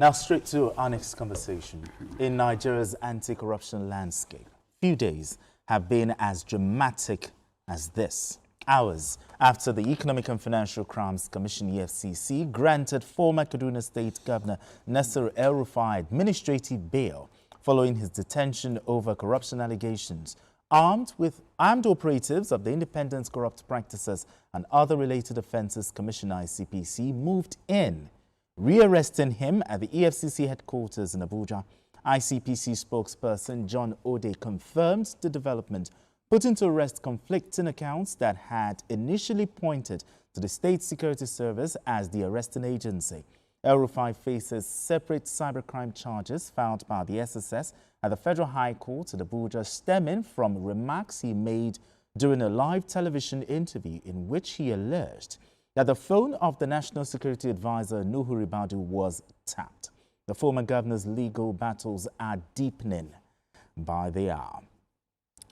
Now, straight to our next conversation. In Nigeria's anti-corruption landscape, few days have been as dramatic as this. Hours after the Economic and Financial Crimes Commission, EFCC, granted former Kaduna State Governor Detains El-Rufai administrative bail following his detention over corruption allegations, armed operatives of the Independent Corrupt Practices and Other Related Offences Commission, ICPC, moved in, rearresting him at the EFCC headquarters in Abuja. ICPC spokesperson John Ode confirmed the development, putting to rest conflicting accounts that had initially pointed to the State Security Service as the arresting agency. El-Rufai faces separate cybercrime charges filed by the SSS at the Federal High Court at Abuja, stemming from remarks he made during a live television interview in which he alleged that the phone of the National Security Advisor Nuhu Ribadu was tapped. The former governor's legal battles are deepening by the hour.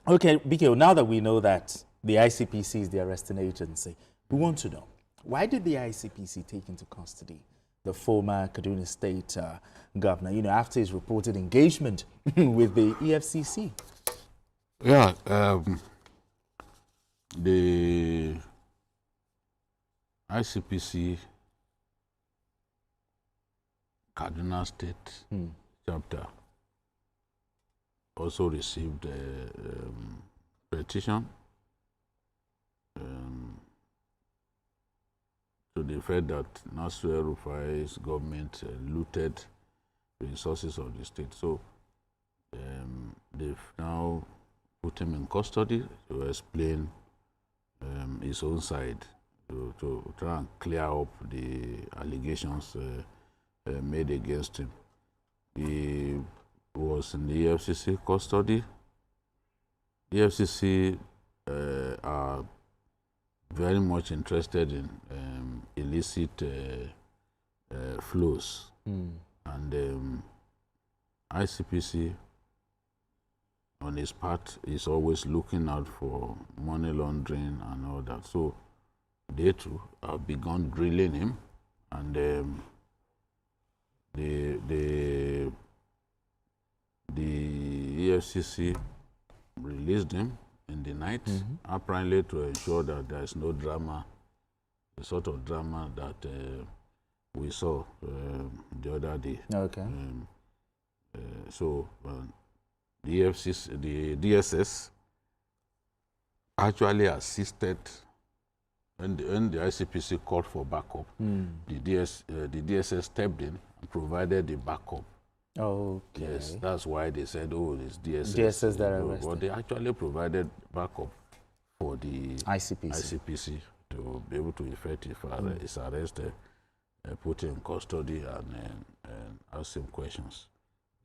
Okay, BK, now that we know that the ICPC is the arresting agency, we want to know, why did the ICPC take into custody the former Kaduna State governor, after his reported engagement with the EFCC? Yeah, the ICPC Kaduna State chapter also received a petition to the effect that Detains El-Rufai's government looted resources of the state. So they've now put him in custody to explain his own side, to try and clear up the allegations made against him. He was in the EFCC custody. The EFCC are very much interested in illicit flows, and ICPC on his part is always looking out for money laundering and all that. So they too have begun drilling him, and the EFCC released him in the night, apparently to ensure that there is no drama, the sort of drama that we saw the other day. Okay. So the EFCC, the DSS actually assisted when the ICPC called for backup. The DSS stepped in and provided the backup. Okay. Yes, that's why they said, oh, it's DSS. DSS that arrested. But they actually provided backup for the ICPC to be able to effect his arrest, put him in custody, and ask him questions.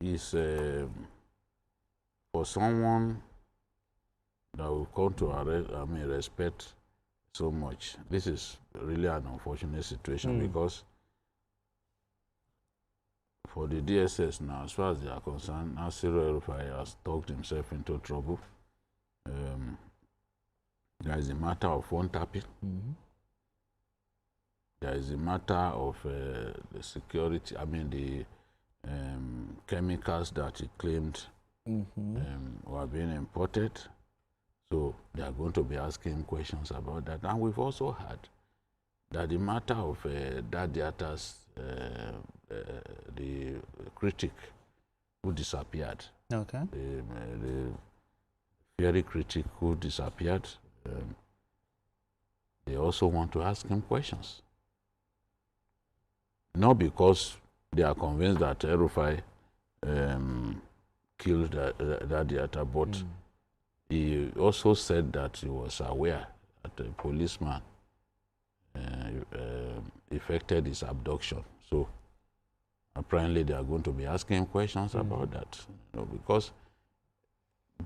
It's for someone that will come to respect so much. This is really an unfortunate situation because for the DSS now, as far as they are concerned, Detains El-Rufai has talked himself into trouble. There is a matter of phone tapping. There is a matter of the security, the chemicals that he claimed were being imported. So they are going to be asking questions about that. And we've also heard that the matter of Dadiata's the critic who disappeared. Okay. The fiery critic who disappeared, they also want to ask him questions. Not because they are convinced that El-Rufai killed Dadiata, but he also said that he was aware that a policeman effected his abduction. So apparently they are going to be asking him questions about that. Because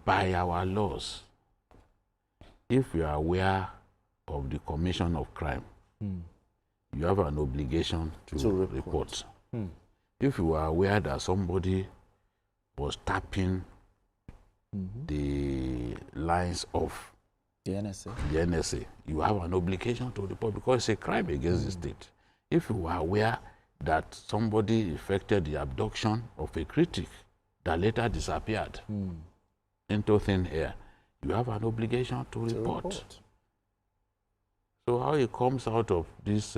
by our laws, if you are aware of the commission of crime, you have an obligation to report. If you are aware that somebody was tapping the lines of the NSA, you have an obligation to report because it's a crime against the state. If you are aware that somebody effected the abduction of a critic that later disappeared into thin air, you have an obligation to report. So how it comes out of these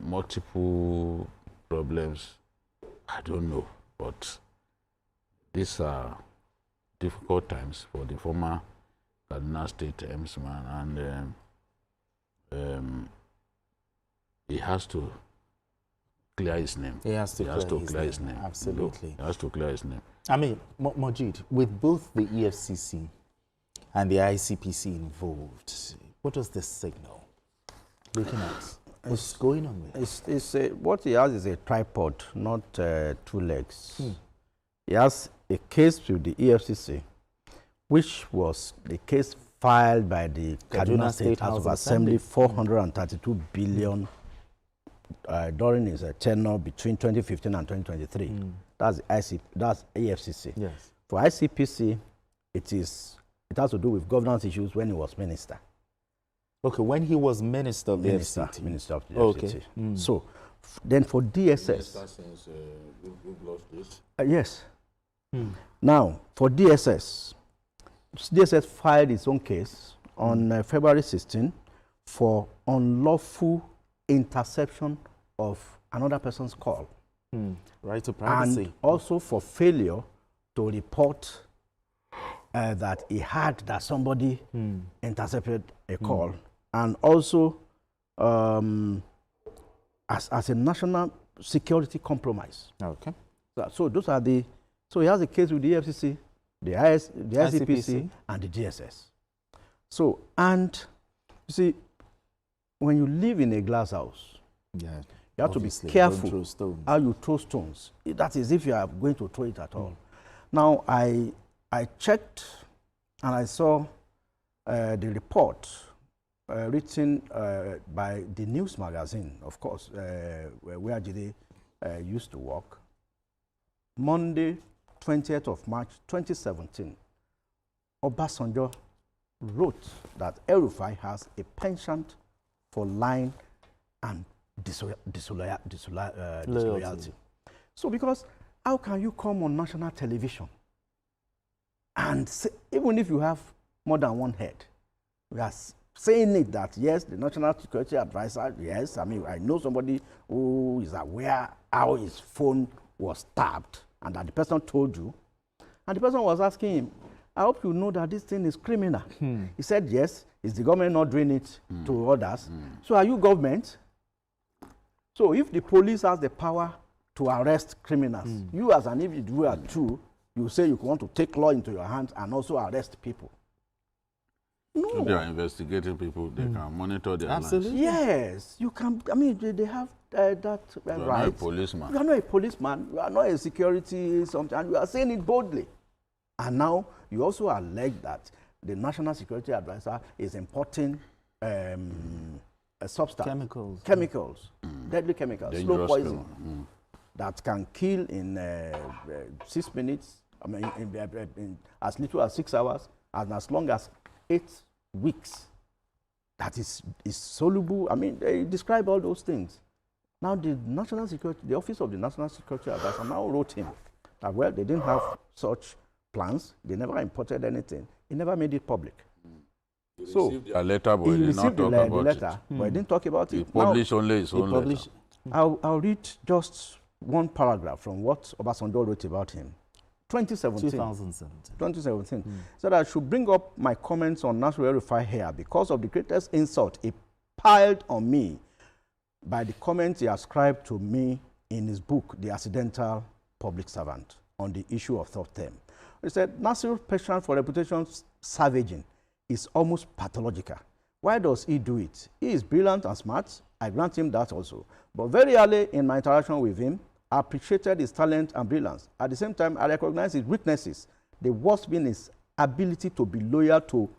multiple problems, I don't know. But these are difficult times for the former Kaduna State MSman, and he has to clear his name. He has to clear his name. Absolutely. He has to clear his name. I mean, Majid, with both the EFCC and the ICPC involved, what does this signal? Looking at what's going on with what he has is a tripod, not 2 legs. He has a case with the EFCC, which was the case filed by the Kaduna State House of Assembly, 432 billion during his tenure between 2015 and 2023. That's EFCC. Yes. For ICPC, it has to do with governance issues when he was minister. Okay, when he was minister of the Minister of the Okay. FCT. So, then for DSS. Since we've lost this. Yes. Now, for DSS filed its own case on February 16 for unlawful interception of another person's call. Right to privacy. And also for failure to report that he had that somebody intercepted a call. And also as a national security compromise. Okay. So those are the, so he has a case with the EFCC, the ICPC, and the DSS. So, and you see, when you live in a glass house, you have to be careful how you throw stones. That is, if you are going to throw it at all. Now, I checked and I saw the report written by the news magazine, of course, where Jide used to work. Monday, 20th of March, 2017, Obasanjo wrote that El-Rufai has a penchant for lying and disloyalty. So because how can you come on national television and say, even if you have more than one head, we are saying it that yes, the national security advisor, yes, I mean, I know somebody who is aware how his phone was tapped and that the person told you, and the person was asking him, I hope you know that this thing is criminal. He said, yes, is the government not doing it to others? So are you government? So if the police has the power to arrest criminals, you as an individual too, you say you want to take law into your hands and also arrest people. No. So they are investigating people, they can monitor their lives. Yes, you can, I mean, they have that right. You are not a policeman. You are not a policeman, you are not a security something, and you are saying it boldly. And now you also allege that the National Security Advisor is importing a substance. Chemicals. Deadly chemicals. Dangerous slow poison. That can kill in 6 minutes, I mean, in as little as 6 hours, and as long as 8 weeks. That is soluble. I mean, they describe all those things. Now, the Office of the National Security Advisor now wrote him that, well, they didn't have such plans. They never imported anything. He never made it public. He received a letter, but he did not talk about it. But he didn't talk about it. He published only his own letter. I'll read just one paragraph from what Obasanjo wrote about him. 2017. So that I should bring up my comments on Nasir El-Rufai here because of the greatest insult he piled on me by the comments he ascribed to me in his book, The Accidental Public Servant, on the issue of third term. He said, Nasir's penchant for reputation savaging is almost pathological. Why does he do it? He is brilliant and smart. I grant him that also. But very early in my interaction with him, I appreciated his talent and brilliance. At the same time, I recognize his weaknesses. The worst being his ability to be loyal to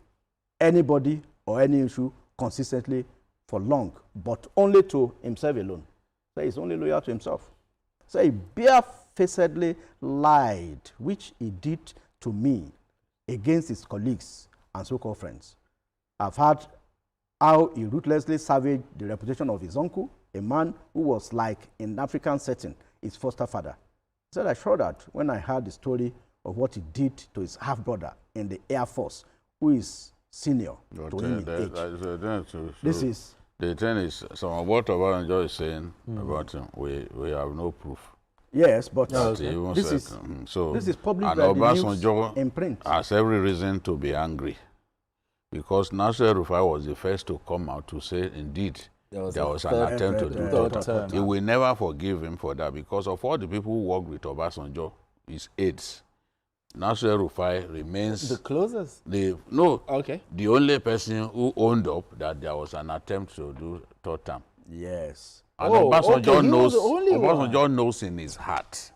anybody or any issue consistently for long, but only to himself alone. So he's only loyal to himself. So he barefacedly lied, which he did to me against his colleagues and so-called friends. I've heard how he ruthlessly savaged the reputation of his uncle, a man who was like, in African setting, his foster father. He said, I saw that when I heard the story of what he did to his half-brother in the Air Force, who is senior to him in age. This is... The thing is, some of what Obasanjo is saying about him, we have no proof. Yes, but this is published and by the news Obasanjo in print. has every reason to be angry, because Nasir El-Rufai was the first to come out to say, indeed, there was an attempt to do that. He will never forgive him for that, because of all the people who worked with Obasanjo, his aides. Nasir El-Rufai remains the closest. The only person who owned up that there was an attempt to do third term. Yes. And Obasanjo knows in his heart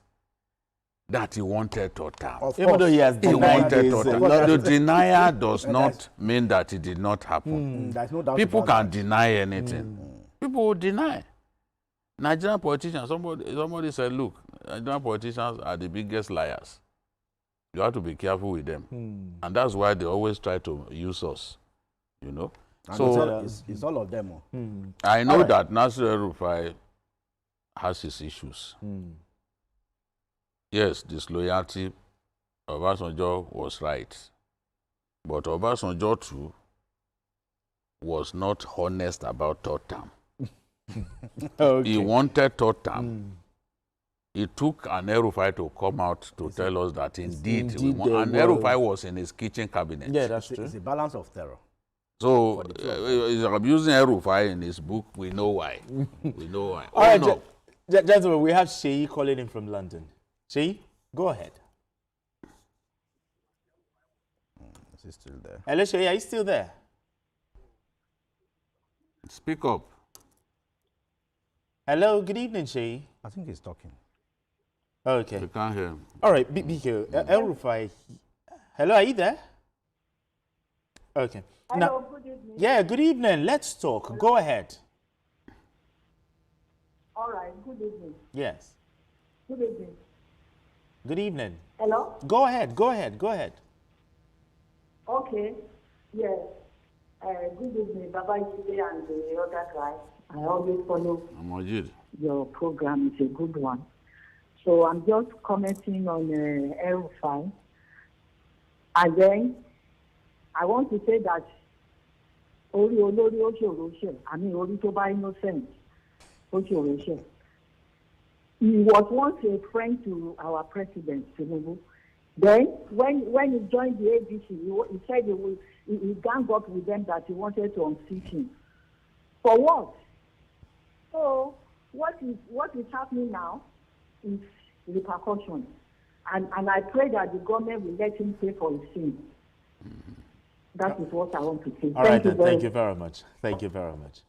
that he wanted third term. Even though he has denied the denial does not mean that it did not happen. There's no doubt People about can that. deny anything. People will deny. Nigerian politicians, somebody said, look, Nigerian politicians are the biggest liars. You have to be careful with them. And that's why they always try to use us, you know. And so it's all of them. I know that Nasir El-Rufai has his issues. Yes, disloyalty, Obasanjo was right. But Obasanjo too was not honest about third term. He wanted third term. It took an El-Rufai to come out to tell us that indeed we want, and El-Rufai was in his kitchen cabinet. Yeah, that's true. It's a balance of terror. So he's abusing El-Rufai in his book. We know why. We know why. All right, gentlemen, we have Sheyi calling in from London. Sheyi, go ahead. Is he still there? Hello, Sheyi, are you still there? Speak up. Hello, good evening, Sheyi. I think he's talking. Okay. You can't hear him. All right, BK, El-Rufai. Hello, are you there? Okay. Hello, good evening. Yeah, good evening. Let's talk. Go ahead. All right, good evening. Yes. Good evening. Good evening. Hello? Go ahead, go ahead, go ahead. Okay, yes. Good evening, Baba Ide and the other guy. I always follow your program. It's a good one. So I'm just commenting on El-Rufai. And then I want to say that Ori Toba innocent. He was once a friend to our president, Tinubu. Then, when he joined the ABC, he said he ganged up with them that he wanted to unseat him. For what? So, what is happening now is repercussions. And I pray that the government will let him pay for his sins. That is what I want to say. All right, then. Thank you very much. Thank you very much.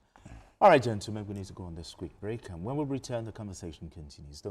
All right, gentlemen, we need to go on this quick break. And when we return, the conversation continues. Don't go.